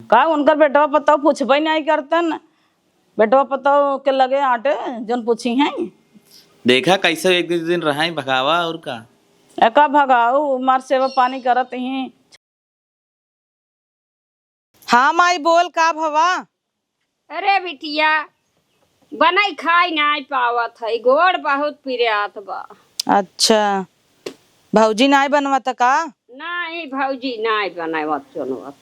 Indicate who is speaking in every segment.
Speaker 1: का उनकर बेटवा पता पूछबे नहीं करतन। बेटवा पता के लगे आटे जन पूछी हैं।
Speaker 2: देखा कैसे एक दिन रहा ही भगावा और का
Speaker 1: एका भगाऊ मार सेवा पानी करत ही।
Speaker 3: हाँ माई बोल का भवा।
Speaker 4: अरे बिटिया बनाई खाई नहीं पावत है, गोड़ बहुत पिरात बा।
Speaker 3: अच्छा भौजी नाई बनवत का?
Speaker 4: नहीं भौजी नहीं बनावत चुनवत।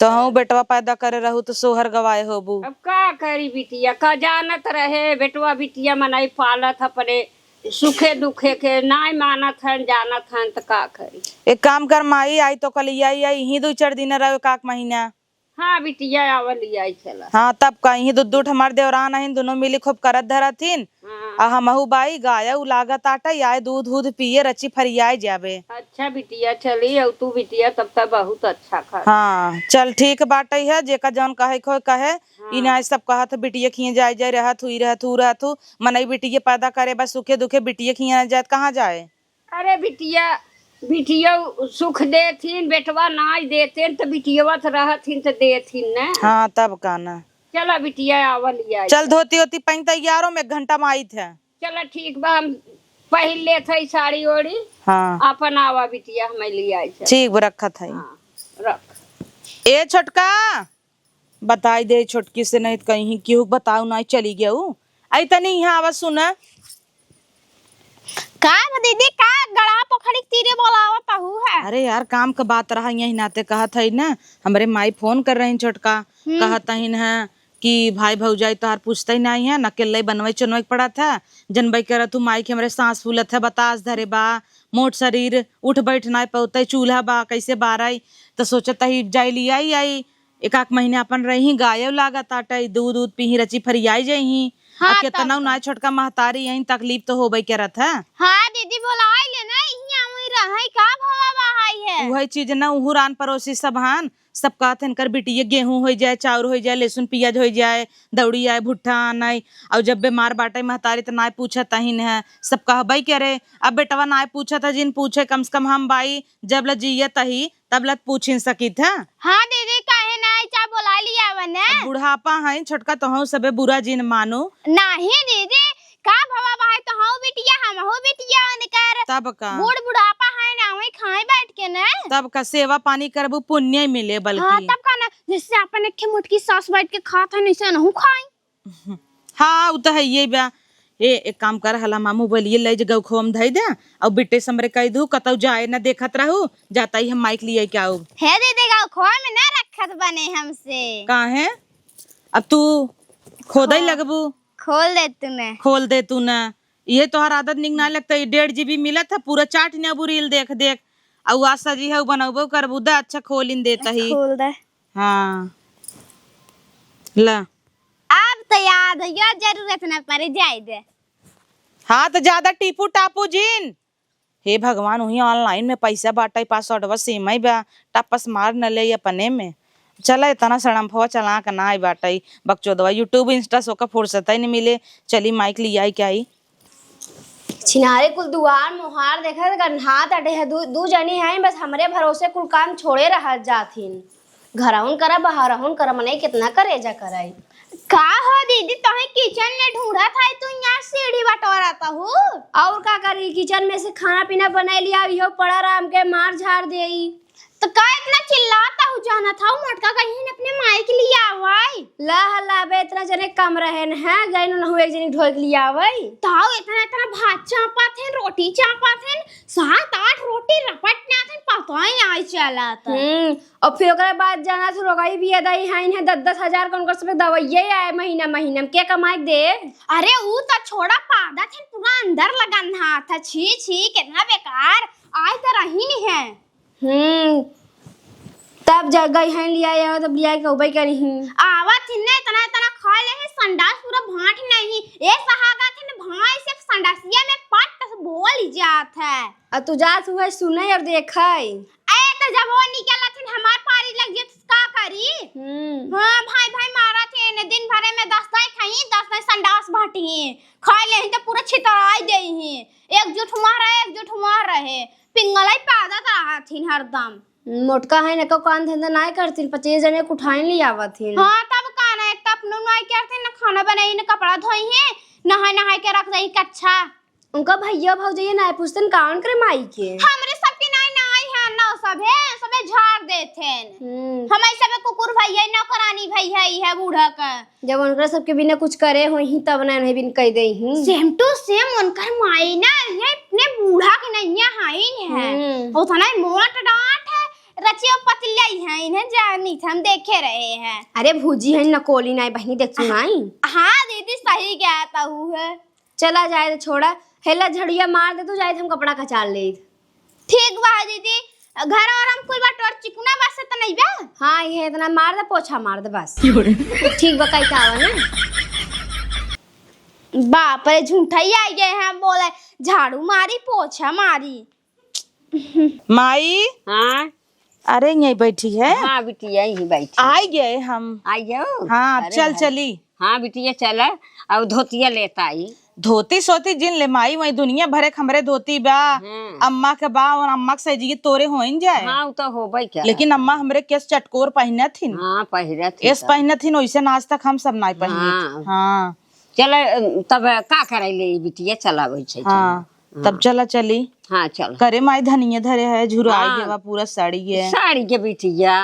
Speaker 3: तो हूँ बेटवा पैदा करे रहू तो सोहर गवाए होबू।
Speaker 4: अब का करी बिटिया, का जानत रहे बेटवा बिटिया मनाई पालत अपने सुखे दुखे के, नहीं मानत है जानत है तो का करी।
Speaker 3: एक काम कर माई, आई तो कल आई ही 2-4 दिन रहे काक महीना।
Speaker 4: हाँ बिटिया आवल आई चला।
Speaker 3: हाँ तब कहीं दूध हमार देवरान है दोनों मिली खूब करत धरथिन।
Speaker 4: हाँ।
Speaker 3: हमहू बाई गाय लागत आटा आए दूध दूध पिए रची फरियाए जाबे।
Speaker 4: अच्छा बिटिया चली और तू बिटिया तब तक बहुत अच्छा खा।
Speaker 3: हाँ चल ठीक बात है, जेका जौन कहे खो कहे। इना सब कहत बिटिया खिए जाए जाए रहत हु मनई बिटिया पैदा करे बस सुखे दुखे बिटिया खिए जाए कहाँ जाए।
Speaker 4: अरे बिटिया बिटिया सुख देथिन, बेटवा नाच देते तो बिटिया रहथिन तो देथिन न।
Speaker 3: हाँ तब का ना।
Speaker 4: चला बिटिया आवल आई।
Speaker 3: चल धोती होती पहन तैयारों में 1 घंटा में आई थे।
Speaker 4: चला ठीक बा, हम पहन ले थे साड़ी ओड़ी।
Speaker 3: हाँ
Speaker 4: अपन आवा बिटिया हम ले आई।
Speaker 3: ठीक रखत है।
Speaker 4: हाँ, रख।
Speaker 3: ए छोटका बताई दे छोटकी से नहीं कहीं क्यों बताऊ नहीं चली गया आई तनी यहाँ आवाज सुना
Speaker 5: का दीदी का गड़ा पोखरी तीरे बोलावत हूँ है।
Speaker 3: अरे यार काम का बात रहा यही नाते कहत है ना, हमरे माई फोन कर रही छोटका कहत है कि भाई भौजाई तोहार पूछते ही नहीं है न अकेले बनवे चुनवे पड़ा था जनबई कर तू माई के हमरे सांस फूलत है बतास धरे बा मोट शरीर उठ बैठ ना पौते चूल्हा बा कैसे बारई तो सोचत ही जाई लिया आई 1 महीने अपन रही गाय लागत आटे दूध दूध पी रची फरियाई जाही। हाँ, कितना ना छोटका महतारी यही तकलीफ तो होबे करत है।
Speaker 5: हाँ दीदी बोलाई लेना रही का भवा बहाई है
Speaker 3: वही चीज ना उहु रान पड़ोसी सब हान सब कहते हैं कर बिटिया गेहूं हो जाए चाउर हो जाए लहसुन प्याज हो जाए दौड़ी आए भुट्टा नहीं और जब बीमार बाटे महतारी तो ना पूछत ही है सब कहबई करे। अब बेटवा ना पूछत है जिन पूछे कम से कम हम बाई जब ल जियत ही तब ल पूछ सकी था।
Speaker 5: हाँ दीदी कहे नहीं चा बोला लिया वने
Speaker 3: बुढ़ापा है छोटका तो हूँ सबे बुरा जिन मानो
Speaker 5: नहीं दीदी का भवा बहाई तो हूँ बिटिया हम हो बिटिया कर
Speaker 3: तब का
Speaker 5: बूढ़ बुढ़ापा है ना वही खाए बैठ के ना
Speaker 3: तब का सेवा पानी करबू पुण्य मिले बल्कि।
Speaker 5: हाँ तब का ना जैसे अपन एक मुटकी सास बैठ के खात है नहीं नहु खाई।
Speaker 3: हाँ वो तो है ये बा। एक काम कर हला मामू बोलिए ले जगह खोम धई दे और बिट्टे समरे कह दू कतौ जाए ना देखत रहू जाता ही हम माइक लिए क्या हो
Speaker 5: हे दीदी का खोए में ना रखत बने हमसे
Speaker 3: कहाँ है अब तू खोदई लगबू
Speaker 5: खोल दे
Speaker 3: तू ना ये तोहर आदत निक ना लगता 1.5 GB मिला था पूरा चाट ने रील देख देख और आशा जी है बनबो करबू दा अच्छा खोलिन देता ही
Speaker 5: खोल दे।
Speaker 3: हाँ ला
Speaker 5: अब तो याद है यो जरूरत ना पड़े जाए दे।
Speaker 3: हाँ तो ज्यादा टीपू टापू जिन हे भगवान वही ऑनलाइन में पैसा बाटा पासवर्ड बस सेम ही बा टापस मार न ले अपने में चला इतना सड़म्फवा चला का ना आई बाटा बकचोदवा यूट्यूब इंस्टा सो का फुर्सत ही नहीं मिले चली माइक लिया आई क्या आई
Speaker 6: छिनारे कुल दुआर मुहार देखा गन्हात अटे है दू जनी है बस हमरे भरोसे कुल काम छोड़े रह जाथिन घरहुन करा बाहरहुन करा मने कितना करेजा कराई
Speaker 5: का हो दीदी तोहे किचन में ढूंढा था तू यहाँ सीढ़ी बटोराता हूँ
Speaker 6: और का करी किचन में से खाना पीना बना लिया यो पड़ा राम के मार झाड़ देई
Speaker 5: तो का इतना चिल्लाता हूँ जाना था मोटका कहीं ने अपने माई के लिए आवाई
Speaker 6: ला हल्ला बे इतना जने कम रहे न है गई न हुए एक जनी ढोल के लिए आवई
Speaker 5: ताऊ इतना इतना भात चापा थे रोटी चापा थे 7-8 रोटी रपट ना थे पता ही आई चला था।
Speaker 6: और फिर ओकरे बाद जाना तो रोगाई भी अदाई है 10-10 हजार का उनकर सब दवाइये आए महीना महीना में के कमाई दे।
Speaker 5: अरे वो तो छोड़ा पादा थे पूरा अंदर लगा था छी छी कितना बेकार आज तो रही नहीं है।
Speaker 6: तब जग गई हैं लिया या तब लिया के उबई करी हूं
Speaker 5: आवत हिन्ने इतना इतना खा ले है संडास पूरा भाट नहीं ए सहागा थे न भाई से संडासिया में पट बोल जात है
Speaker 6: और तू जात हुए सुने और देखई
Speaker 5: ए तो जब वो निकला थे हमार पारी लग जे का करी। हां भाई भाई मारा थे ने दिन भरे में 10 दाई खाई 10 दाई संडास भाटी खा ले तो पूरा छितराई देही एकजुट मार रहे पिंगलाई पैदा रहा थी हरदम
Speaker 6: मोटका है ना काम धंधा नहीं करती 25 जने को उठाई ले आवथिन।
Speaker 5: हाँ तब काना एक तब नुनवाई करते न खाना बनाई न कपड़ा धोई है नहाय नहाय के रख दई कच्छा।
Speaker 6: उनका भैया भौजैया नहीं पूछतन काउन करे माई के।
Speaker 5: हमरे सबके नाई है न सबे झाड़ देथेन हमारे सबे कुकुर भैया नौकरानी भैया है बूढ़ा का।
Speaker 6: जब उनका सबके बिना कुछ करे हो ही तब नहीं बिन कह दे ही।
Speaker 5: सेम टू सेम उनकर माई ना ये इतने बूढ़ा के नैया हाई है वो था ना मोट डांट है रचियो पतली है इन्हें जानी थे हम देखे रहे हैं।
Speaker 6: अरे भूजी है नकोली नहीं बहनी देख सुनाई।
Speaker 5: हाँ दीदी सही कहता हूँ है।
Speaker 6: चला जाए तो छोड़ा हेला झड़िया मार दे तो जाए हम कपड़ा कचाल ले।
Speaker 5: ठीक बा दीदी घर और हम कोई बात और चिकुना बस से तो नहीं बा।
Speaker 6: हाँ ये इतना मार दे पोछा मार दे बस ठीक बकाई का आवा ना।
Speaker 5: बाप रे झूठा ही आ गए हैं बोले झाड़ू मारी पोछा मारी।
Speaker 3: माई
Speaker 4: हाँ
Speaker 3: अरे यही बैठी है।
Speaker 4: हाँ बिटिया यही बैठी
Speaker 3: आ गए हम।
Speaker 4: आई जाओ।
Speaker 3: हाँ
Speaker 4: अरे
Speaker 3: चल
Speaker 4: भाई।
Speaker 3: चली।
Speaker 4: हाँ बिटिया चल अब धोतिया लेता आई।
Speaker 3: धोती सोती जिन ले माई वही दुनिया भरे खमरे धोती बा अम्मा के बा और अम्मा के सजी तोरे होइन जाए।
Speaker 4: हाँ वो तो हो भाई क्या।
Speaker 3: लेकिन अम्मा हमरे केस चटकोर पहने थी
Speaker 4: हाँ पहिरा थी
Speaker 3: केस पहने थी वैसे आज तक हम सब नहीं पहने।
Speaker 4: हाँ।
Speaker 3: हाँ
Speaker 4: चल तब का करे ले बिटिया चलावे छै।
Speaker 3: हाँ तब चला चली।
Speaker 4: हाँ चल
Speaker 3: करे माई धनिया धरे है झुराई
Speaker 4: हाँ।
Speaker 3: है बा पूरा साड़ी है।
Speaker 4: साड़ी के बिटिया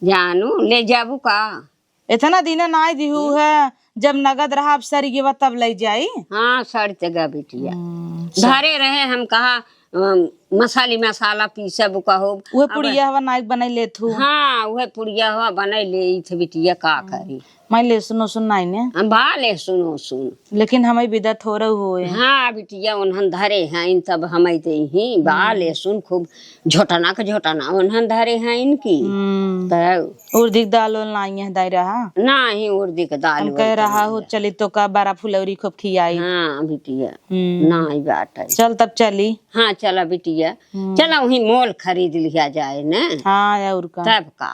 Speaker 4: जानू ले जाबू का।
Speaker 3: इतना दिन ना दिहू है जब नगद रहा अब सरी के बाद तब ले जाई।
Speaker 4: हाँ साड़ी तगा बिटिया धरे रहे हम कहा मसाला पीसब कहो।
Speaker 3: वो पुड़िया हवा नाइक बनाई ले थू।
Speaker 4: हाँ वह पुड़िया हुआ बनाई ले थे बिटिया का करी।
Speaker 3: मैं ले सुनो सुन नाई ने
Speaker 4: हम भा ले सुनो सुन।
Speaker 3: लेकिन हमें विदा थोड़ा हुए।
Speaker 4: हाँ बिटिया उन्हन धरे हैं इन तब हमें दे ही बा ले सुन खूब झोटना के झोटना उन्हन धरे हैं इनकी। तो
Speaker 3: उर्दी दाल लाई है दाई रहा
Speaker 4: ना ही उर्दी के दाल
Speaker 3: हम कह रहा हो चली तो का बारा फुलौरी खूब खियाई।
Speaker 4: हाँ बिटिया ना ही बात है।
Speaker 3: चल तब चली।
Speaker 4: हाँ चला बिटिया चला वही मोल खरीद लिया जाए न।
Speaker 3: हाँ और का
Speaker 4: तब का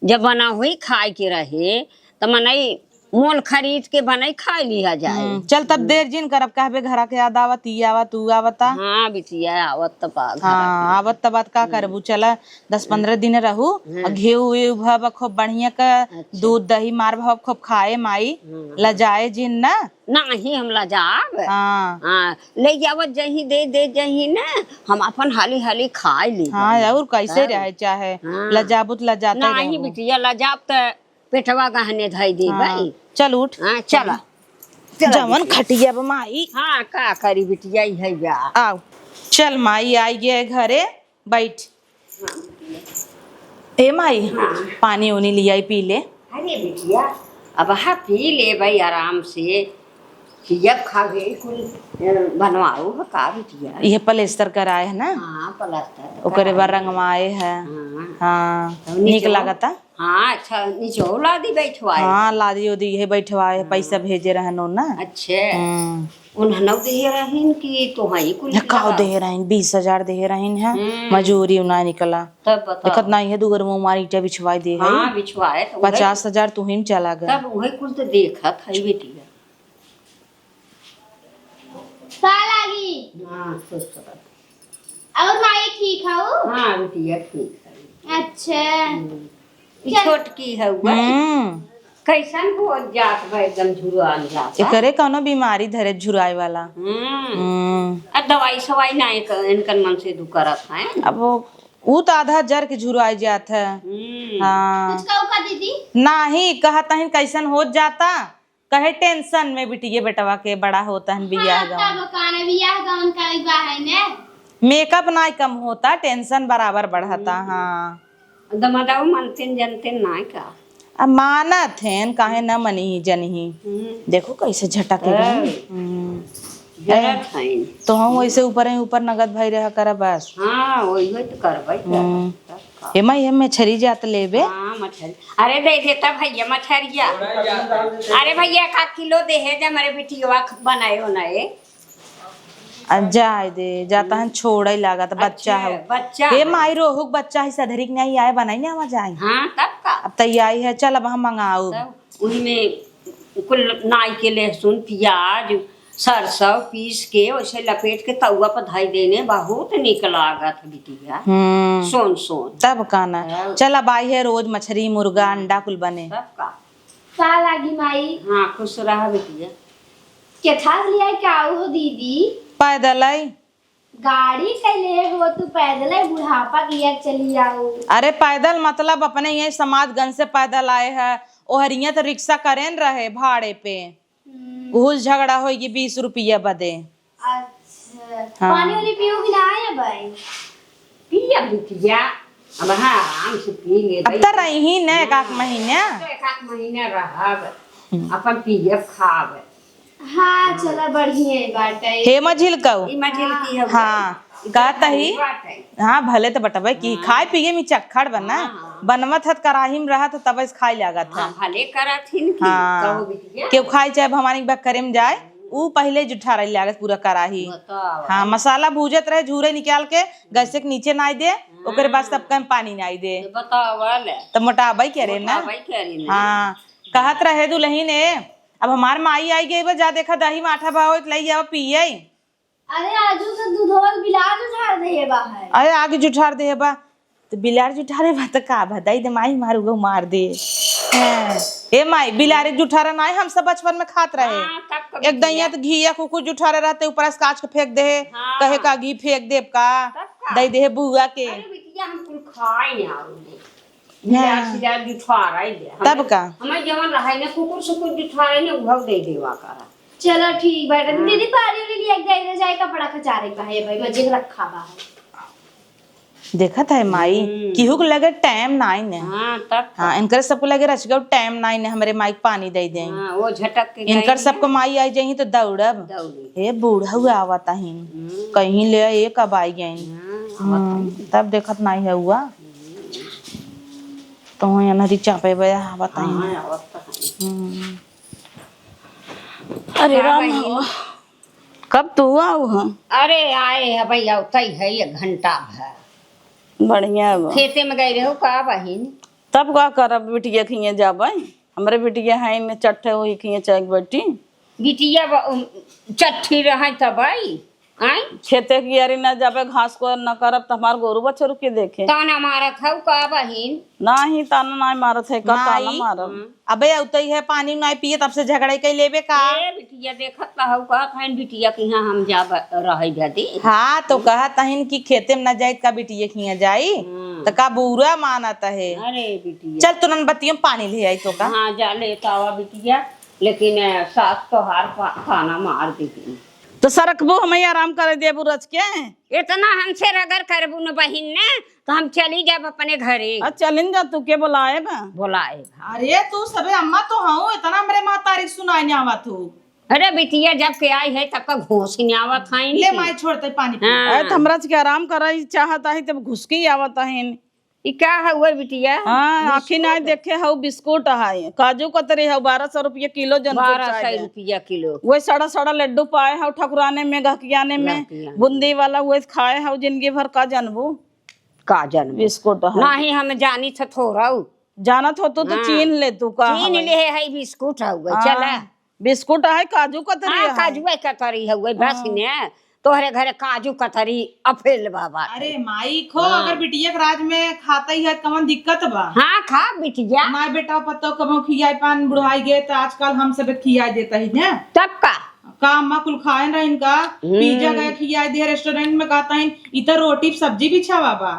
Speaker 4: जब बना हुई खाए के रहे तो मनई मोल खरीद के बनाई खा लिया जाए।
Speaker 3: चल तब देर जिन करब कहबे घरा के याद आवत ई आवत तू आवता।
Speaker 4: हाँ बिटिया आवत तो पा
Speaker 3: हाँ आवत तब बात का करबू चला 10-15 दिन रहू घी भब खूब बढ़िया का दूध दही मार भब खूब खाए माई लजाए जिन ना
Speaker 4: नहीं हम लजाब।
Speaker 3: हाँ
Speaker 4: हाँ ले जावत जही दे जही ना हम अपन हाली हाली खाए ली।
Speaker 3: हाँ और कैसे रहे चाहे लजाबुत लजाते
Speaker 4: नहीं बिटिया लजाब तो पेटवा गहने धई दे भाई।
Speaker 3: चल उठ।
Speaker 4: हाँ चला
Speaker 3: जवन खटिया बा माई।
Speaker 4: हाँ का करी बिटिया है बा।
Speaker 3: आओ चल माई आई गए घरे बैठ। ए माई पानी उनी लिया पी ले।
Speaker 4: अरे बिटिया अब हा पी ले भाई आराम से जब खावे कुल बनवाओ का बिटिया।
Speaker 3: ये प्लेस्टर कराए है ना।
Speaker 4: हाँ प्लास्टर
Speaker 3: ओकरे बार रंगवाए है। हाँ निक लागता।
Speaker 4: हाँ अच्छा नीचो ला दी बैठवाए।
Speaker 3: हाँ लादी उदी ये बैठवाए है पैसा भेजे रहनो ना।
Speaker 4: अच्छे उन्हनव दे रहीन की तो हाई कुल
Speaker 3: काव दे रहीन 20,000 दे रहीन है मजूरी उना निकला।
Speaker 4: तब बता
Speaker 3: देखत नहीं है दुगर मुंह मारी ईटा बिछवाई दे है।
Speaker 4: हाँ बिछवाए तो
Speaker 3: 50,000 तू हिम चला गया।
Speaker 4: तब वही कुल तो देखत है बेटिया।
Speaker 5: सालागी
Speaker 4: हाँ सोच
Speaker 5: और माई ठीक हो।
Speaker 4: हाँ बिटिया ठीक है।
Speaker 5: अच्छा
Speaker 4: छोटकी है कैसन हो जात भाई एकदम झुरान जात।
Speaker 3: एकरे कौनो बीमारी धरे झुराए वाला।
Speaker 4: दवाई सवाई ना इनकन मन से दू करत है।
Speaker 3: अब वो तो आधा जर के झुराई जात है। हाँ
Speaker 5: कुछ कहो का दीदी
Speaker 3: नहीं कहता है कैसन हो जाता कहे टेंशन में बिटिया बेटवा के बड़ा होता है बियाह गाँव
Speaker 5: तब काना बियाह गाउन का बा है ने
Speaker 3: मेकअप ना कम होता टेंशन बराबर बढ़ता। हाँ
Speaker 4: दमादाऊ मनते जनते ना का
Speaker 3: अब मानत है काहे न मनी जनही देखो कैसे झटक
Speaker 4: जरत है।
Speaker 3: तो हम वैसे ऊपर ही ऊपर नगद भाई रहा कर बस।
Speaker 4: हाँ वही तो करबै।
Speaker 3: एमा ये मछरी जात लेबे।
Speaker 4: हाँ मछली अरे दे देता भैया मछरिया। अरे भैया का किलो दे है जा मेरे बिटिया बनाए बनाए।
Speaker 3: जाए दे जाता है छोड़ा लागत बच्चा है
Speaker 4: बच्चा
Speaker 3: ये माई रोहुक बच्चा है सधरिक नहीं आए बनाई नहीं आवा जाए।
Speaker 4: हाँ तब का
Speaker 3: अब तैयारी है चल अब हम मंगाऊ।
Speaker 4: उही में कुल नाई के लहसुन प्याज सरसों पीस के वैसे लपेट के तवा पर धाई देने बहुत निक लागत बिटिया। सोन सोन
Speaker 3: तब का ना चल अब आई है रोज मछली मुर्गा अंडा कुल बने।
Speaker 4: सबका
Speaker 5: का लागी माई?
Speaker 4: हाँ खुश रहा बिटिया।
Speaker 5: के था लिया क्या हो दीदी?
Speaker 3: पैदल आई।
Speaker 5: गाड़ी कैले हो तू पैदल है बुढ़ापा किया चली आओ।
Speaker 3: अरे पैदल मतलब अपने यही समाजगंज से पैदल आए हैं। ओहरिया तो रिक्शा करें रहे भाड़े पे, घूस झगड़ा होगी 20 रुपया बदे।
Speaker 5: अच्छा
Speaker 3: हाँ।
Speaker 5: पानी वाली पियोगी ना है भाई?
Speaker 4: पिया बिटिया अब हाँ आराम से पिएंगे।
Speaker 3: अब तो रही ही न एक महीने।
Speaker 4: एक महीना रहब अपन पियब खाब।
Speaker 5: हाँ चला बढ़िया बात है।
Speaker 3: हे मझिल कऊ
Speaker 4: ई मछली की है।
Speaker 3: हाँ कहता ही हाँ भले तो बटबे की खाए पिए में चक्खड़ बना बनवत है कराही में रहा तो तब खाई लागत है।
Speaker 4: भले करथिन की
Speaker 3: हाँ
Speaker 4: कहो बिटिया।
Speaker 3: केहू खाई चाहे हमारी बकरे में जाए ऊ पहले जुठा रही लागत पूरा कराही।
Speaker 4: बताओ।
Speaker 3: हाँ मसाला भूजत रहे झूरे निकाल के गैसे के नीचे नाई दे ओकरे बाद सब कम पानी नाई दे
Speaker 4: बतावल
Speaker 3: तो मोटाबाई करे ना।
Speaker 4: भाई करी ना।
Speaker 3: हाँ कहत रहे दुल्ही ने अब हमार माई आई गई जा देखा दही माठा भाव लई जाओ पिए।
Speaker 5: अरे आजू से दूधवा बिलाज उठार दे बाहर।
Speaker 3: अरे आगे जुठार दे बा तो बिलार जुठारे बा तो का बताई दे माई मारूगा मार दे। हैं, ए माई बिलारे जुठारा ना हम सब बचपन में खात रहे।
Speaker 4: हाँ, तब कभी
Speaker 3: एक दैया तो घी या कुकुर जुठारे रहते ऊपर से काच के फेंक दे कहे का घी फेंक देब का दई दे बुआ के।
Speaker 4: अरे बिटिया हम कुल खाए ना बिलार सीधा जुठारा दे।
Speaker 3: तब का
Speaker 4: हमें जवन रहे ने कुकुर सुकुर जुठारे ने उहव दे देवा करा।
Speaker 5: चलो ठीक बेटा दीदी पारी वाली लिए दे जाए कपड़ा खचारे का है भाई मजे रखा बा है।
Speaker 3: देखा था माई केहू को लगे टाइम नाइन है।
Speaker 4: हाँ तब
Speaker 3: हाँ इनकर सबको लगे रच गए टाइम नाइन है हमारे माई पानी दे दे।
Speaker 4: हाँ वो झटक के
Speaker 3: इनकर सबको माई आई जाही तो दौड़ब
Speaker 4: दौड़ी।
Speaker 3: ए बूढ़ा हुआ आवता ही कहीं ले ये कब आई गई। तब देखत नहीं है हुआ तो नदी चापे बया आवता ही।
Speaker 1: अरे राम कब तू आओ? हाँ
Speaker 4: अरे आए है भैया तई है 1 घंटा भर
Speaker 1: बढ़िया बा।
Speaker 4: खेते में गए रहो का बहिन?
Speaker 1: तब का करब बिटिया खिए जाबे हमरे बिटिया है न चट्ठे हुई खिए चाय बेटी
Speaker 4: बिटिया चट्ठी रहे तब आई
Speaker 1: खेते की यारी न जाबे घास को न करब तो हमार गोरू बच्चों के देखे
Speaker 4: ताना मारत हौ का बहिन?
Speaker 1: नहीं ताना नहीं मारत है का ताना मारब।
Speaker 3: अबे उतई है पानी नहीं पिए तब से झगड़े कई लेबे का।
Speaker 4: ए बिटिया देखत त हौ का फैन बिटिया के यहाँ हम जा रहे जदी।
Speaker 3: हाँ तो कहा तहिन की खेते में न जाए का बिटिया खिया जाई तो का बुरा मानता है।
Speaker 4: अरे बिटिया
Speaker 3: चल तुरंत बत्तियों पानी ले आई तो का।
Speaker 4: हाँ जा लेता आवा बिटिया लेकिन सास तो हार ताना मार दी।
Speaker 1: तो सरकबो हमें आराम करे देबू रच के।
Speaker 4: इतना हमसे रगर करबू न बहिन ने तो हम चली जाब अपने घरे।
Speaker 1: चलिन जा तू के बुलाएगा
Speaker 4: बुलाएगा।
Speaker 3: अरे तू सबे अम्मा तो हूँ इतना मेरे माँ तारीख सुनाई नहीं आवा तू।
Speaker 4: अरे बिटिया जब के आई है तब का घोष नहीं आवत है।
Speaker 3: ले माई छोड़ते पानी पी।
Speaker 1: अरे तो हमरा के आराम करे चाहता है तब घुसकी आवत है।
Speaker 4: ई क्या हुआ बिटिया?
Speaker 1: हाँ आखी नहीं देखे हऊ बिस्कुट है काजू कतरी है 1200 रुपये किलो जन
Speaker 4: 1200 रुपया किलो।
Speaker 1: वही सड़ा सड़ा लड्डू पाए हऊ ठकुराने में गहकियाने में बूंदी वाला वही खाए हऊ जिंदगी भर का जानबू
Speaker 4: का जन
Speaker 1: बिस्कुट है
Speaker 4: नहीं हम जानी था थोड़ा
Speaker 1: जानत हो तो चीन ले तू का
Speaker 4: चीन ले है बिस्कुट हुआ चला
Speaker 1: बिस्कुट है काजू कतरी है
Speaker 4: काजू कतरी हुआ बस ने तोहरे घरे काजू कतरी अफेल बाबा।
Speaker 3: अरे माई खो अगर बिटिया के राज में खाता ही है कमन दिक्कत बा।
Speaker 4: हाँ खा बिटिया
Speaker 3: माई बेटा पत्तो कमो खियाई पान बुढ़ाई गए तो आजकल हम सब खियाई देता ही ने
Speaker 4: तब का
Speaker 3: अम्मा कुल खाए रहा इनका पिज्जा गए खियाई दे रेस्टोरेंट में कहता है इधर रोटी सब्जी भी छावा बा।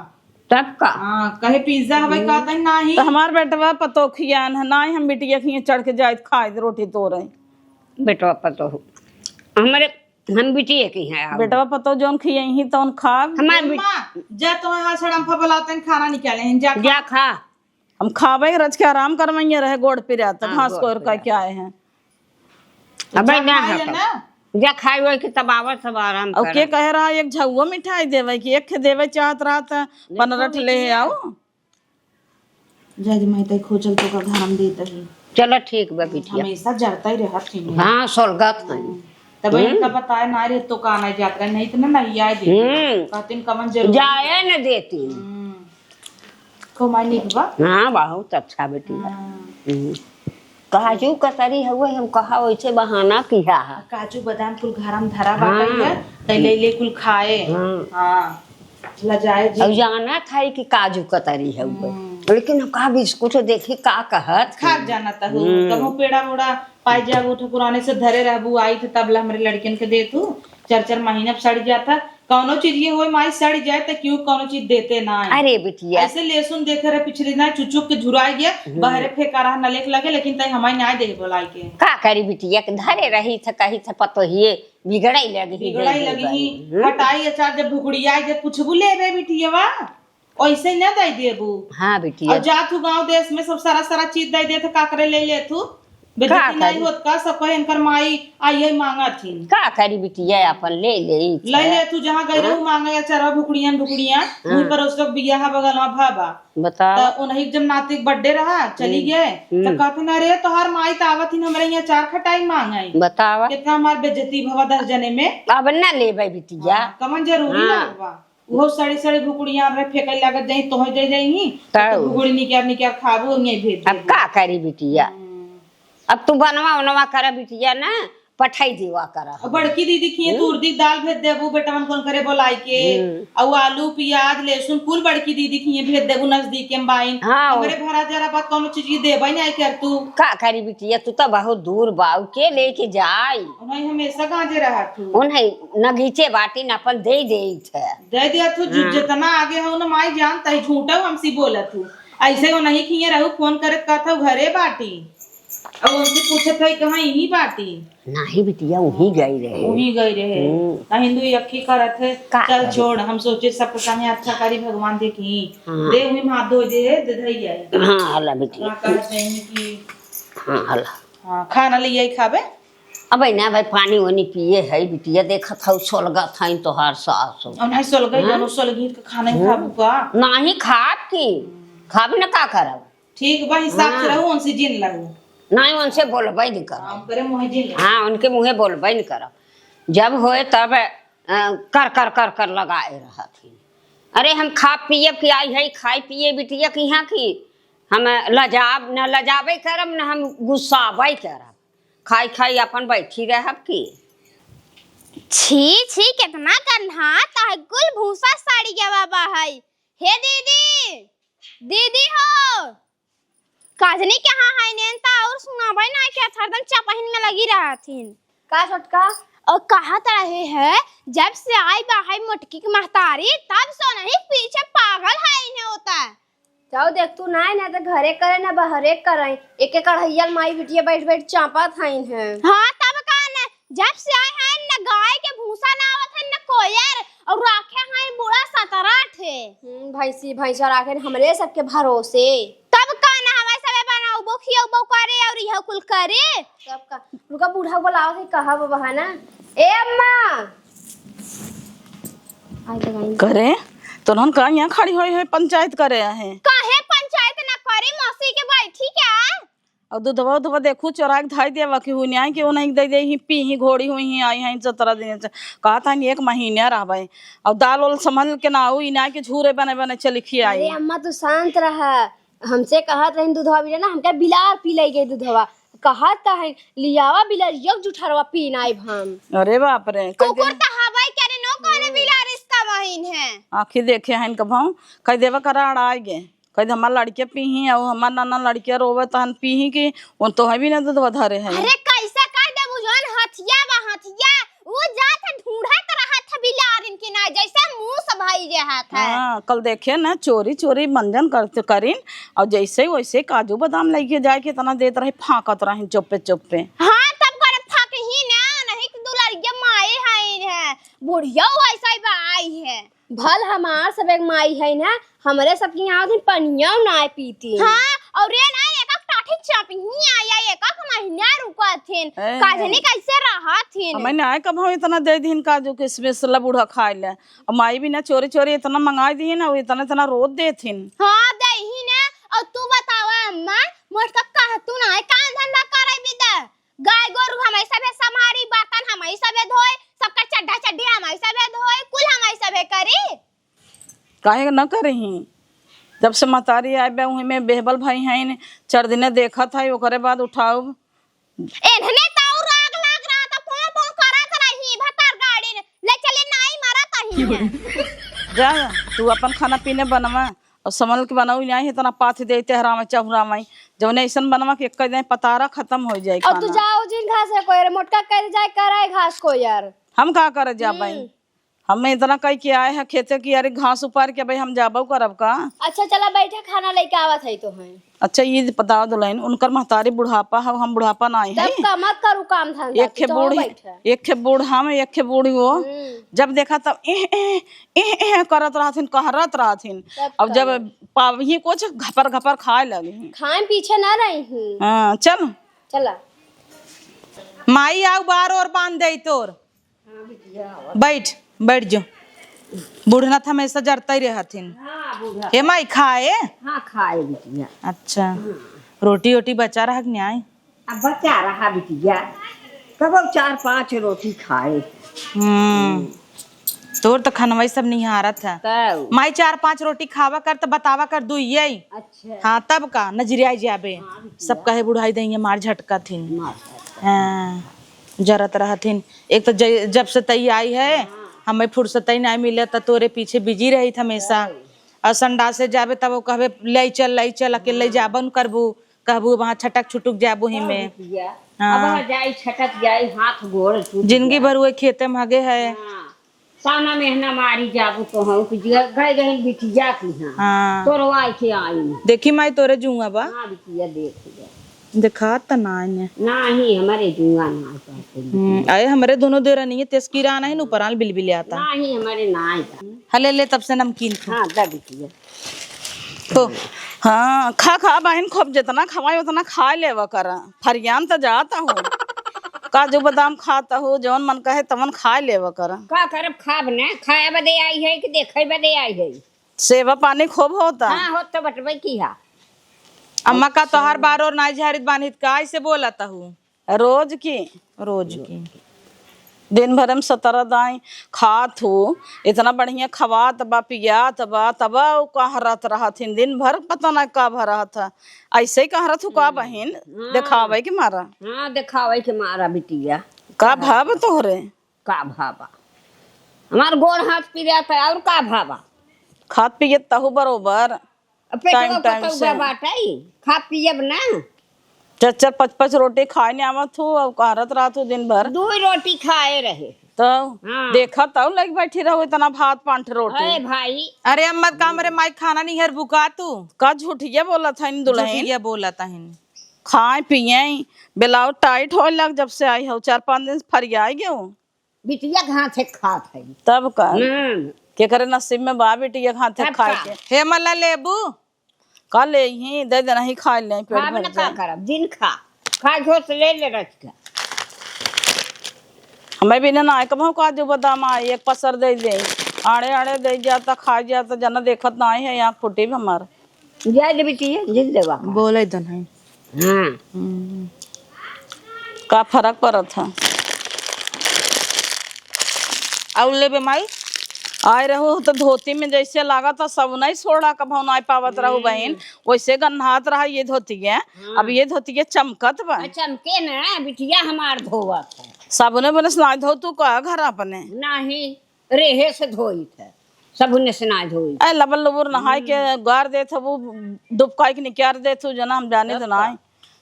Speaker 4: तब का
Speaker 3: हाँ कहे पिज्जा हवाई कहता है नहीं
Speaker 1: तो हमार बेटवा पतो खियान है ना हम बिटिया खिए चढ़ के जाए खाए रोटी तो रही
Speaker 4: बेटवा पतो हमारे हम बिटिया की हैं
Speaker 1: बेटवा पतो जोन खिए ही तो खा
Speaker 3: हमारे जा तुम्हें हाथ सड़म्फा बुलाते हैं खाना निकाले हैं
Speaker 4: जा खा
Speaker 1: हम खावे रच के आराम करवाइए रहे गोड़ पे रहता घास को का क्या है
Speaker 4: अब जा खाए हुए के तब आवत सब आराम
Speaker 1: और के कह रहा एक झुआ मिठाई देवे कि एक देवे चाहत रहा था बनरठ ले आओ
Speaker 3: जय माई तई खोजल तो का धर्म देता ही।
Speaker 4: चलो ठीक बा बिटिया
Speaker 3: हमेशा जरता ही रहा थी।
Speaker 4: हाँ सोलगत है
Speaker 3: तब इनका बताया ना रे तो का नहीं जात रहा नहीं तो नहीं आए दे कहते कमन जरूर
Speaker 4: जाए न देती
Speaker 3: को माई निक बा।
Speaker 4: हाँ बहुत अच्छा बेटी काजू कतरी हुए हम कहा वैसे बहाना किया है।
Speaker 3: काजू बादाम कुल घर में धरा बाटई है तै ले ले कुल खाए। हाँ लजाए जी
Speaker 4: अब जाना था कि काजू कतरी है लेकिन हम कहा बिस्कुट देखी का कहत
Speaker 3: खा जाना था कबो पेड़ा मोड़ा पाई जागो ठकुराने से धरे रहबू आई थे तबला हमारे लड़कियन के दे तू 4-4 महीना सड़ जाता कौनो चीज ये होए माई सड़ जाए तो क्यों कौनो चीज देते ना है।
Speaker 4: अरे बिटिया
Speaker 3: ऐसे लहसुन देखे रहे पिछली ना चुचुक के झुराई गया बहरे फेंका रहा नलेक लगे लेकिन तय हमारी न्याय दे बोलाई के
Speaker 4: का करी बिटिया के धरे रही था कही था पतो ही बिगड़ाई लगी
Speaker 3: बिगड़ाई लगी हटाई अचार जब भुगड़िया जब पुछबू ले बे बिटिया ऐसे न दे देबू।
Speaker 4: हाँ बिटिया
Speaker 3: और जा तू गांव देश में सब सारा सारा चीज दे दे काकरे ले ले तू बेटी नहीं होत का सब कहे इनकर माई आई मांगा थी
Speaker 4: का करी बिटिया अपन ले
Speaker 3: ले तू जहाँ गई रहू मांगे चारा भुकड़ियां वहीं पर उस लोग बियाह बगल में भाबा
Speaker 4: बता
Speaker 3: तो उन्हीं जब नातिक बर्थडे रहा चली गए तो कहते ना रे तोहार माई तो आवत थी हमारे यहाँ 4 खटाई मांगाई
Speaker 4: बतावा
Speaker 3: कितना हमार बेइज्जती भवा 10 जने में
Speaker 4: अब न ले बिटिया
Speaker 3: कमन जरूरी लगवा वो सड़ी सड़ी भुकड़ियां रे फेंके लागत जाई तो दे जाई तो भुकड़ी निकार खाबू यहीं भेज
Speaker 4: अब का करी बिटिया अब तू बनवा उनवा कर बिटिया ना पठाई देवा कर
Speaker 3: बड़की दीदी खिए तूर दी दाल भेज देबू बेटा मन कौन करे बोलाई के और आलू प्याज लहसुन कुल बड़की दीदी खिए भेज देबू नजदीक के बाइन हमरे भरा जरा बात कोनो चीज देबई नहीं कर तू
Speaker 4: का करी बिटिया तू तो बहुत दूर बाऊ के लेके जाई
Speaker 3: उन्हें हमेशा गांजे रहा तू
Speaker 4: उन्हें नगीचे बाटी न अपन दे
Speaker 3: दिया तू जितना आगे हो ना माई जानता है झूठा हमसे बोला तू ऐसे हो नहीं खिए रहू फोन करे कहता घरे बाटी अब उनसे पूछे थे कहाँ यही बाटी
Speaker 4: नहीं बिटिया वही गई रहे
Speaker 3: ना हिंदू अखी करत है चल छोड़ हम सोचे सब संगे अच्छा करी भगवान देखी दे हुई हाथ धो दे धई जाए।
Speaker 4: हाँ हल्ला बिटिया हाँ हल्ला
Speaker 3: हाँ खाना लिए खाबे
Speaker 4: अब ना भाई पानी वानी पिए है बिटिया देखा था सोलगा था तो हर सास
Speaker 3: नहीं सोलगा दोनों सोलगी के खाना ही खाबू का
Speaker 4: नहीं खाब की खाब न का करब
Speaker 3: ठीक बा हिसाब से रहू उनसे जिन लगू
Speaker 4: नहीं उनसे बोलबई नहीं कर हाँ उनके मुँहे बोलबई नहीं कर जब होए तब कर कर कर कर लगाए रहा थी। अरे हम खा पिए की आई है खाई पिए बिटिया की यहाँ की हम लजाब न लजाबे करब न हम गुस्साबे करब खाई खाई अपन बैठी रहब की
Speaker 5: छी छी कितना गंधा तहकुल भूसा साड़ी के बाबा है। हे दीदी दीदी हो काजनी के हाँ है नेता और सुनाबे ना क्या हरदम चापहिन में लगी रहा थी
Speaker 6: का छोटका
Speaker 5: और कहा रहे है जब से आई बाहर मोटकी की महतारी तब से नहीं पीछे पागल है इन्हें होता है।
Speaker 6: जाओ देख तू ना तो घरे करे ना बहरे करे एक एक कढ़ैया माई बिटिया बैठ बैठ चापा था इन्हें।
Speaker 5: हाँ तब का न जब से आए हैं न गाय के भूसा ना आवत है न कोयर और राखे हैं बूढ़ा 17-8 है
Speaker 6: भैंसी भैंसा राखे हमरे सबके भरोसे
Speaker 5: तब का न हमारे सबे बनाओ बोखियो बो करे और यह कुल करे
Speaker 6: तब का रुका बूढ़ा बोलाओ थे कहा बाबा है ना ए अम्मा
Speaker 1: करे तो हम कहा यहाँ खड़ी हुई है पंचायत करे हैं
Speaker 5: काहे पंचायत न करे मौसी के बैठी क्या
Speaker 1: और दूधवा दूधवा देखू चोरा के धाई देवा की हुई नहीं कि वो नहीं दे दे ही पी ही घोड़ी हुई ही आई हैं 17 दिन से कहा था 1 महीने रहबे और दाल वाल संभल के ना हुई ना कि झूरे बने बने चली खियाई।
Speaker 6: अरे अम्मा तू शांत रहा हमसे कहत रही दूधवा भी ना हमका बिलार पी ले गई दूधवा कहत है लियावा बिलार एक जुठारवा पी नाई हम।
Speaker 1: अरे बाप रे
Speaker 5: कुकुर त हवाई करे नो कोने बिलार रिश्ता बहिन है
Speaker 1: आखी देखे हैं इनका भाव कह देवा करा अड़ाई गे कह हमार लड़के पीही और हमार नाना लड़किया रोवे तहन पीही की उन तो है भी ना दूध धरे है।
Speaker 5: अरे कैसे कह दे बुझन हथिया वो जात ढूंढत रहत है बिलार इनके ना जैसे मुंह से भाई जे हाथ है।
Speaker 1: हां कल देखे ना चोरी चोरी मंजन करते करीन और जैसे वैसे काजू बादाम लेके जाए के इतना देत रहे फाकत रहे चुप्पे चुप्पे।
Speaker 5: हां तब करे फाक ही ना नहीं कि दुलरिया माए है बुढ़िया ऐसा ही आई है
Speaker 6: भल हमार सब एक माई है ना हमारे सबके यहाँ दिन पनिया ना पीती।
Speaker 5: हाँ और ये ना एक टाठी चापी ही आया एक महीना रुका थीन काजनी कैसे रहा थीन
Speaker 1: मैंने आए कब हम इतना दे दिन काजू किशमिश ला बूढ़ा खाए ले और माई भी ना चोरी चोरी इतना मंगा दी ना वो इतना इतना रोज दे थीन।
Speaker 5: हाँ दे ही ना और तू बतावा अम्मा मोटका कह तू ना काम धंधा करे बिदा गाय गोरु हमारे सबे समारी बर्तन हमारे सबे धोए सबका चड्ढा चड्ढी हमारे सबे धोए कुल हमारे सबे करी काहे
Speaker 1: न करही जब से मतारी आए बे वहीं में बेहबल भाई हैं चार दिने देखा था ओकरे बाद उठाऊ
Speaker 5: एनहने ताऊ राग लाग रहा था पो पो करत रही भतर गाड़ी ले चले नाई मारत ही
Speaker 1: जा तू अपन खाना पीने बनवा और संभल के बनाऊ नहीं इतना पाथ दे तेहरा में चहुरा में जब ऐसा बनवा कि एक दिन पतारा खत्म हो जाए
Speaker 6: और तू जाओ जिन घास है कोई मोटका कर जाए कराए घास को यार।
Speaker 1: हम का करे जा भाई हम इतना कह के आए हैं खेते की यार घास उपार के भाई हम जाबो करब का।
Speaker 6: अच्छा चला बैठे खाना लेके आवत है तो है।
Speaker 1: अच्छा ये बताओ दुल्हन उनकर महतारी बुढ़ापा है हम बुढ़ापा ना है
Speaker 6: तब का मत करू काम धंधा
Speaker 1: एक खे बूढ़ी एक खे बूढ़ा में एक खे बूढ़ी वो जब देखा तब ए करत रहथिन कहरत रहथिन अब जब पावही कुछ घपर घपर खाए लगे
Speaker 6: खाए पीछे ना रही हूँ।
Speaker 1: हाँ चल
Speaker 6: चला
Speaker 3: माई आओ बार और बांध दे तोर बैठ बैठ जो बूढ़नाथ हमेशा जरता ही रहथिन। हे माई खाए
Speaker 4: हाँ खाए बिटिया।
Speaker 3: अच्छा रोटी वोटी बचा रहा न्याय
Speaker 4: अब बचा रहा बिटिया कब 4-5 रोटी खाए।
Speaker 3: तोर तो खनवाई सब निहारत है
Speaker 4: तब
Speaker 3: माई 4-5 रोटी खावा कर तो बतावा कर दू यही।
Speaker 4: अच्छा
Speaker 3: हाँ तब का नजरिया जाबे सब कहे बुढ़ाई देंगे मार झटका थिन हाँ जरत रहथिन। एक तो जब से तई आई है हमें फुर्सत ही नहीं मिले तो तोरे पीछे बिजी रही था हमेशा और संडा से जाबे तब वो कहबे ले चल अकेले जाबन करबू कहबू वहाँ छटक छुटुक जाबू ही में।
Speaker 4: अब जाई छटक जाई हाथ गोड़
Speaker 3: जिंदगी भर वो खेते में हगे है
Speaker 4: साना मेहना मारी जाबू तो हम गए गए बिटिया की
Speaker 3: हाँ
Speaker 4: तोरो आई के आई
Speaker 3: देखी माई तोरे जुआ बा
Speaker 4: हाँ बिटिया देख
Speaker 3: देखा त नाय
Speaker 4: नहीं हमारे जुआ ना पाते
Speaker 3: आए हमारे दोनों देर नहीं है तेस्कीरा आना है ऊपर आल बिल आता
Speaker 4: नहीं हमारे ना
Speaker 3: हले ले तब से नमकीन खा
Speaker 4: हाँ दा बिटिया
Speaker 3: तो
Speaker 1: हाँ खा खा बहन खूब जितना खवाए उतना खा लेवा कर फरियान तो जाता हूँ काजू बादाम खाता हूँ जौन मन कहे तमन खा लेवा कर
Speaker 4: का करब खाब ने खाए बदे आई है कि देखे बदे आई है।
Speaker 1: सेवा पानी खूब होता
Speaker 4: हाँ हो तो बटबे की हा
Speaker 3: अम्मा का तोहार बार और नाई झारित बांधित का ऐसे बोलाता हूँ
Speaker 1: रोज की दिन भर में 17 दाई खात हूँ इतना बढ़िया खवात बा पियात बा तब कहरत रहथिन दिन भर पता ना का भरा था ऐसे ही कहरत हूँ का बहन दिखावे के मारा।
Speaker 4: हाँ दिखावे के मारा बिटिया
Speaker 1: का भाव तोहरे
Speaker 4: का भाबा हमार गोड़ हाथ पी जाता है और का भाबा
Speaker 1: खात पिए तहु बरोबर
Speaker 4: पेटवा पतौगा बाटाई खा पियब ना
Speaker 1: 4-5 रोटी खाए नहीं आवत हूँ और कहरत रहत हूँ दिन भर
Speaker 4: 2 रोटी खाए रहे
Speaker 1: तो
Speaker 4: हाँ।
Speaker 1: देखा तब लग बैठी रहो इतना भात 5 रोटी
Speaker 4: अरे भाई
Speaker 3: अरे अम्मा का मेरे माई खाना नहीं हर बुका तू
Speaker 1: का झूठिया बोला था इन दुल्हन
Speaker 3: ये बोला था
Speaker 1: खाए पिए ब्लाउज टाइट हो लग जब से आई हो 4-5 दिन फरिया गयो
Speaker 4: बिटिया कहाँ से खात है
Speaker 1: तब का के करे नसीब में बा बेटी एक हाथ खाए के
Speaker 3: हे मल्ला लेबू
Speaker 1: का ले ही दे देना ही खा ले पेट भर
Speaker 4: का
Speaker 1: जाए
Speaker 4: करब दिन खा घोस ले रच के
Speaker 1: हमें भी ना आए कब काजू बादाम आए एक पसर दे दे आड़े आड़े दे जाता खा जाता जना देखत ना है यहाँ फुटी भी हमार
Speaker 4: जाए बिटिया जिल देवा
Speaker 3: बोले तो नहीं
Speaker 4: हाँ
Speaker 1: का फर्क पड़त था
Speaker 3: और लेबे माई
Speaker 1: आए रहो तो धोती में जैसे लगा था सब नहीं छोड़ा कब नहीं पावत रहू बहन वैसे गन्हात रहा ये धोती है अब ये धोती है चमकत बा
Speaker 4: चमके ना बिटिया हमार धोवा था
Speaker 1: साबुने बने स्नान धो तू का घर अपने
Speaker 4: नहीं रेहे से धोई थे सबने से ना धोई
Speaker 1: ए लबल लबुर नहाय के गार दे थे वो दुबकाई के निकार दे तू जना हम जाने तो ना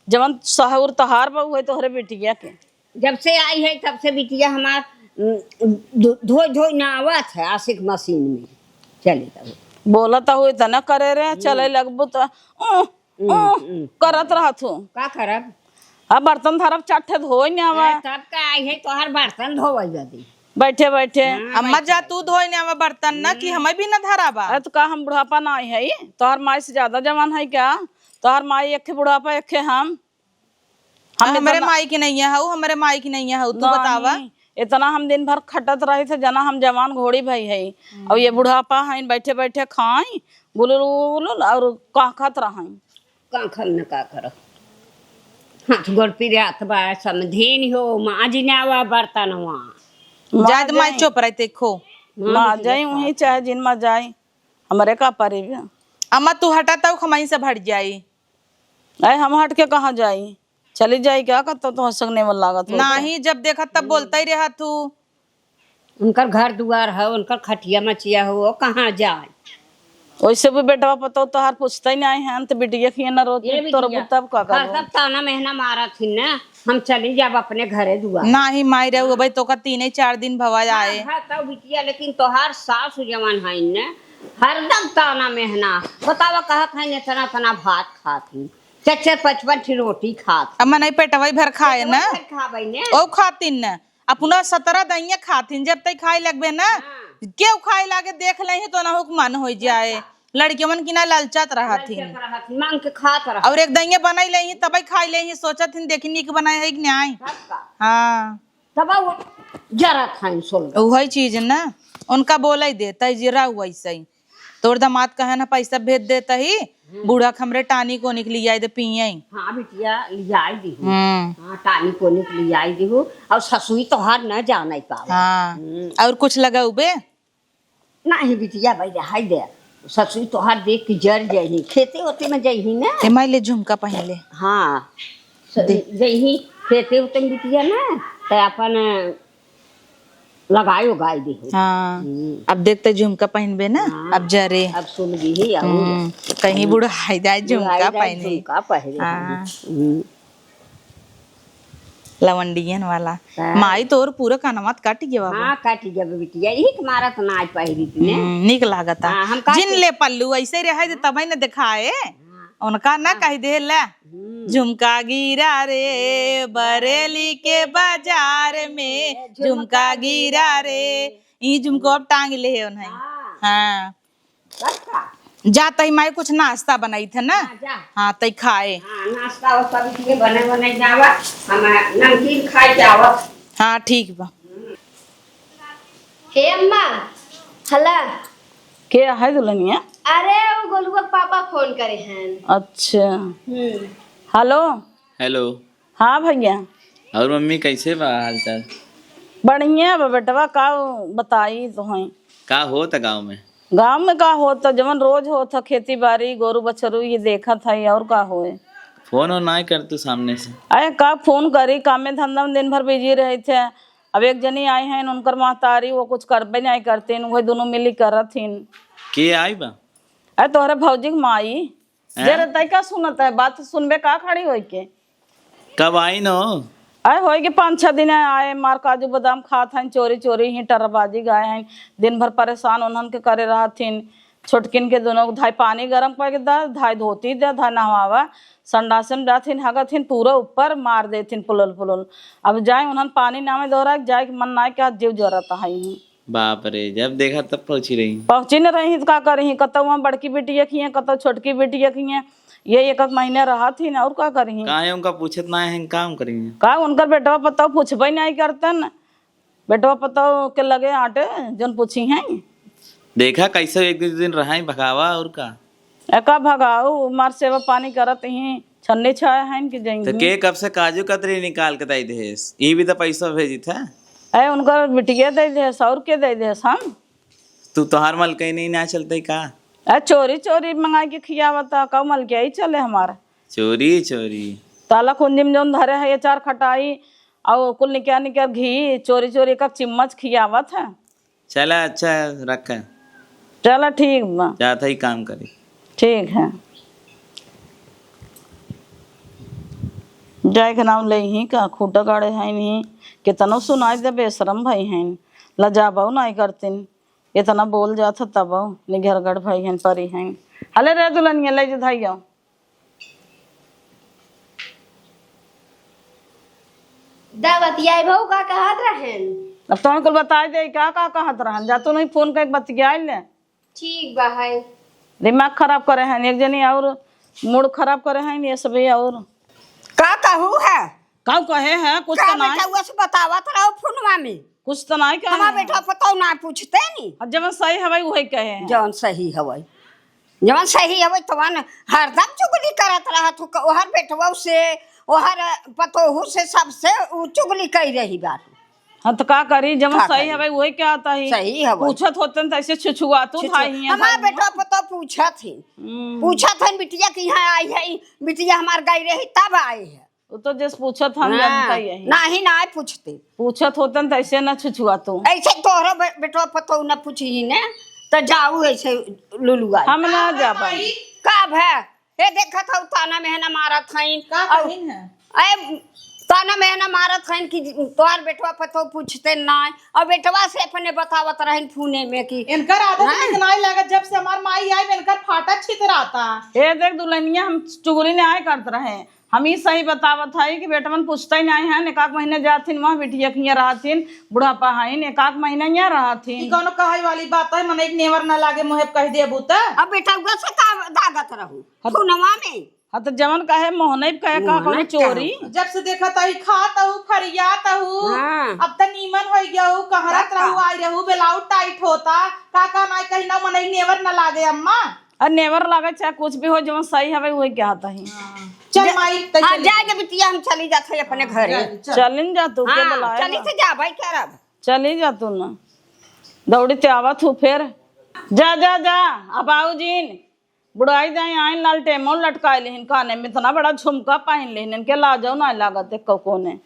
Speaker 1: जवन सहूर तहार बा हुए तोहरे बेटिया के
Speaker 4: जब से आई है तब से बिटिया हमार धो नावत है आशिक मशीन में चले तब
Speaker 1: बोलता हुए तना करे रे चले लगबू तो करत रहा तू
Speaker 4: का करब
Speaker 1: अब बर्तन धरब चाटे धोई नहीं आवा
Speaker 4: तब का आई है तो हर बर्तन धोवई जदी
Speaker 1: बैठे बैठे
Speaker 3: अम्मा जा तू धोई ने आवा बर्तन ना कि हमें भी ना धराबा
Speaker 1: अरे तो का हम बुढ़ापा ना आई है तोहर माई से ज्यादा जवान है क्या तोहर माई एक बुढ़ापा एक हम
Speaker 3: हमारे माई की नहीं है हमारे माई की नहीं है तू बतावा
Speaker 1: इतना हम दिन भर खटत रहे थे जना हम जवान घोड़ी भाई है और ये बुढ़ापा है बैठे बैठे खाए गुलुल और काखत रहा
Speaker 4: काखल न का करो हाथ गोड़ पिरात बा समधीन हो माजी ने आवा बर्तन वहाँ
Speaker 3: जाद माई चुप रहे देखो
Speaker 1: माँ जाई वहीं चाहे जिन माँ जाए हमारे का परे भी
Speaker 3: अम्मा तू हटा तो खमाई से भट जाई
Speaker 1: अरे हम हट के कहाँ जाई, चली जाई क्या करता तो हंसने वाला लागत हो।
Speaker 3: नहीं जब देखा तब बोलता ही रहा तू।
Speaker 4: उनकर घर दुआर है, उनकर खटिया मचिया हो, वो कहाँ जाए।
Speaker 1: वैसे भी बेटा पता तो हार पूछता ही नहीं है तो बिटिया की ना रोज तोर तब का कर
Speaker 4: तब ताना महीना मारा थी ना, हम चली जाब अपने घरे दुआर।
Speaker 3: नहीं माई रहे भाई तो का 3-4 दिन भवा आए।
Speaker 4: हाँ तब बिटिया, लेकिन तोहार सास जवान है न, हरदम ताना महीना बतावा कहत है इतना तना भात खाती, 4-5 रोटी खात
Speaker 3: अब नहीं पेटवाई भर खाए ना,
Speaker 4: खाबे ने
Speaker 3: ओ खातिन न अपना 17 दहिया खातिन, जब तक खाए लगबे ना क्यों खाए लागे देख ले तो ना हो मन हो जाए। लड़के मन की ना ललचत रहा थी
Speaker 4: मांग के खात रहा।
Speaker 3: और एक दहिया बनाई ले तब खाई ले, सोचत थी देखनी के बनाए है कि नहीं। हाँ
Speaker 4: तब वो जरा था सोल
Speaker 3: वही चीज ना उनका बोला ही देता है जीरा वैसे ही। तोर दामाद कहे ना पैसा भेज देता ही, बूढ़ा खमरे टानी को निकली जाए पिए।
Speaker 4: हाँ बिटिया लियाई दी, हाँ टानी को लियाई दी और ससुई तो हर न जाना पावे।
Speaker 3: हाँ और कुछ लगा उबे
Speaker 4: नहीं बिटिया भाई रहाई दे, ससुई तो हर देख के जर जाही, खेते होते में जाही ना।
Speaker 3: एमाई ले झुमका पहले।
Speaker 4: हाँ जाही खेते होते में बिटिया ना, तो अपन लगाई उगाई दी।
Speaker 3: हाँ अब देखते झुमका पहनबे ना। अब जरे
Speaker 4: अब सुन गई
Speaker 3: कहीं बूढ़ा हाई जाए झुमका पहने।
Speaker 4: का पहले
Speaker 3: हाँ लवंडियन वाला माई तोर पूरा कानवात काट गया बाबा।
Speaker 4: हाँ काटी जब बिटिया यही तुम्हारा तो नाच पहिरी थी
Speaker 3: निक लागता।
Speaker 4: हाँ, हम काटे।
Speaker 3: जिन ले पल्लू ऐसे रहे दे तब न दिखाए उनका ना कह दे ला झुमका गिरा रे बरेली के बाजार में, झुमका गिरा रे ई झुमको अब टांग ले है उन्हें। हाँ जाता ही माई कुछ नाश्ता बनाई थे ना। हाँ तई खाए।
Speaker 4: नाश्ता वास्ता बिटिया बने जावा, हम नमकीन खाई जावत।
Speaker 3: हाँ ठीक बा।
Speaker 6: हे अम्मा हला।
Speaker 1: के है दुल्हनिया?
Speaker 6: अरे वो गोलुआ के पापा फोन करे हैं।
Speaker 1: अच्छा हेलो।
Speaker 2: हेलो।
Speaker 1: हाँ भैया।
Speaker 2: और मम्मी कैसे बा हाल चाल?
Speaker 1: बढ़िया बा बेटवा, का बताई तो है
Speaker 2: का होता गाँव में?
Speaker 1: गांव में का होता जवन रोज होता, खेती बाड़ी गोरु बछरू ये देखा था और का होए।
Speaker 2: फोन और ना कर तू सामने से?
Speaker 1: अरे का फोन करी, काम में धंधा में दिन भर बिजी रहे थे। अब एक जनी आई हैं उनकर महतारी, वो कुछ करबे नहीं करते, वही दोनों मिली करथिन।
Speaker 2: के आई बा?
Speaker 1: अरे तोहरे भौजी के माई जरा तय का सुनत है, बात सुनबे का खड़ी होई के।
Speaker 2: कब आई नो?
Speaker 1: अरे होई के 5-6 दिन आए, मार काजू बादाम खात हैं, चोरी चोरी ही टरबाजी गाय हैं, दिन भर परेशान उन्हन के करे रहथिन। छोटकिन के दोनों धाई पानी गरम कर के दा, धाई धोती दे, धाई नहवावा, संडासन जाथिन हगथिन पूरा ऊपर मार देथिन पुलल पुलल। अब जाए उन्हन पानी नामे दोहरा जाए मन ना क्या जीव जरता है।
Speaker 2: बाप रे, जब देखा तब पहुंची रही।
Speaker 1: पहुंची न रही तो का करी, कतौ वहाँ बड़की बेटिया की कतौ छोटकी बेटिया की, ये एक महीने रहा थी ना और का करी।
Speaker 2: का है उनका पूछत ना है काम करेंगे
Speaker 1: का उनकर बेटवा पता पूछबे नहीं करतन, बेटवा पता के लगे आटे जन पूछी हैं।
Speaker 2: देखा कैसे एक दिन रहा भगावा और का
Speaker 1: एका भगाऊ मार सेवा पानी करत ही छन्ने छाया हैं कि
Speaker 2: तो
Speaker 1: जाएंगे।
Speaker 2: के कब से काजू कतरी निकाल के दे देस, ये भी तो पैसा भेजी था।
Speaker 1: अरे उनकर बिटिया दे दे, और के दे दे हम।
Speaker 2: तू तोहार मल कहीं नहीं ना चलते का?
Speaker 1: अरे चोरी चोरी मंगा के खियावता का मल के ही चले हमारा।
Speaker 2: चोरी चोरी
Speaker 1: ताला कुंजी में जोन धरे है ये 4 खटाई और कुल निका निका घी चोरी चोरी का चिम्मच खियावत है।
Speaker 2: चला अच्छा रख,
Speaker 1: चलो ठीक बा,
Speaker 2: जाता ही काम करी।
Speaker 1: ठीक है जाए के नाम ले ही का खूटा गाड़े हैं नहीं, कितनो सुनाई दे बेशरम भाई हैं, लजाबाऊ नहीं करतीन, इतना बोल जाता तब निघर गढ़ भाई हैं परी हैं। हले रे दुल्हनिया ले जा धाई जाओ।
Speaker 6: बतियाई भाऊ का कहत रहन।
Speaker 1: अब तो कुल बता दे का कहत रहन, जा तो नहीं फोन कर बतिया ले।
Speaker 6: ठीक बा है।
Speaker 1: दिमाग खराब करे हैं एक जनी और मूड खराब करे हैं ये सब। और
Speaker 4: का कहू है
Speaker 1: का कहे है कुछ
Speaker 4: का
Speaker 1: तो नहीं,
Speaker 4: बेटा वो से बतावत रहो फोनवा में,
Speaker 1: कुछ तो नहीं
Speaker 4: हमारा
Speaker 1: कहे
Speaker 4: बेटा पता ना पूछते नी।
Speaker 1: जब सही है भाई वही कहे हैं।
Speaker 4: जौन सही हवई जौन सही हवई तवन हरदम चुगली करत रहत हो, ओहर बेटवा से ओहर पतोहू से सबसे उ चुगली कई रही बात।
Speaker 1: हाँ तो का करी जब सही है भाई वही क्या आता है
Speaker 4: सही है वही।
Speaker 1: पूछत होते तो ऐसे छुछुआ तू भाई
Speaker 4: हमारा बेटा पता पूछा थी बिटिया की यहाँ आई है बिटिया हमार गई रही तब आई है।
Speaker 1: वो तो जैसे पूछत हम जानता ही है
Speaker 4: नहीं ना पूछते
Speaker 1: पूछत होते तो ऐसे न छुछुआ तू
Speaker 4: ऐसे तोहरा बेटा पता न पूछी ने तो जाऊ ऐसे लुलुआ
Speaker 1: हम ना जा पाई
Speaker 4: कब है ये देखा था ताना में है ना मारा था
Speaker 3: का कहिन है
Speaker 4: अरे ताना में है ना मारा था कि तोहर बेटवा पतो पूछते ना और बेटवा से अपने बतावत रहन फूने में कि
Speaker 3: इनकर आदत नहीं लगा जब से हमार माई आई इनकर फाटा छितराता।
Speaker 1: ये देख दुल्हनिया हम चुगली ने आए करते रहे हम ही सही बतावत है कि बेटवन पूछता ही नहीं है एकाक महीने जाथिन वहाँ बिटिया किया रहथिन बुढ़ापा है एकाक महीने यहाँ रहथिन
Speaker 3: कौनो कहे वाली बात है मने एक नेवर ना लागे मुहे कह दे बूता।
Speaker 4: अब बेटा उगा से का दागत रहू फूनवा में
Speaker 1: हाँ तो जवन कहे मोहने कहे कहा कहो चोरी
Speaker 3: जब से देखा तही खात हूँ फरियात हूँ
Speaker 4: हाँ।
Speaker 3: अब तो नीमन हो गया हूँ कहरत रहू आई रहू बेलाउट टाइट होता का ना कहीं ना मने नेवर ना लागे अम्मा
Speaker 1: और नेवर लगे चाहे कुछ भी हो जवन सही है वही क्या आता है
Speaker 3: चल माई
Speaker 4: हाँ जाए बिटिया हम चली जाते अपने घरे
Speaker 1: चलिन जा तू के बुलाए
Speaker 4: चली से जा भाई क्या रब
Speaker 1: चली जा तू ना दौड़ी ते आवत हूँ फिर जा जा जा अब आओ जीन बुढ़ाई जाए आइन लाल टेमो लटकाए लेहिन काने में इतना बड़ा झुमका पहन लेहिन इनके ला जाओ ना लागत है कोने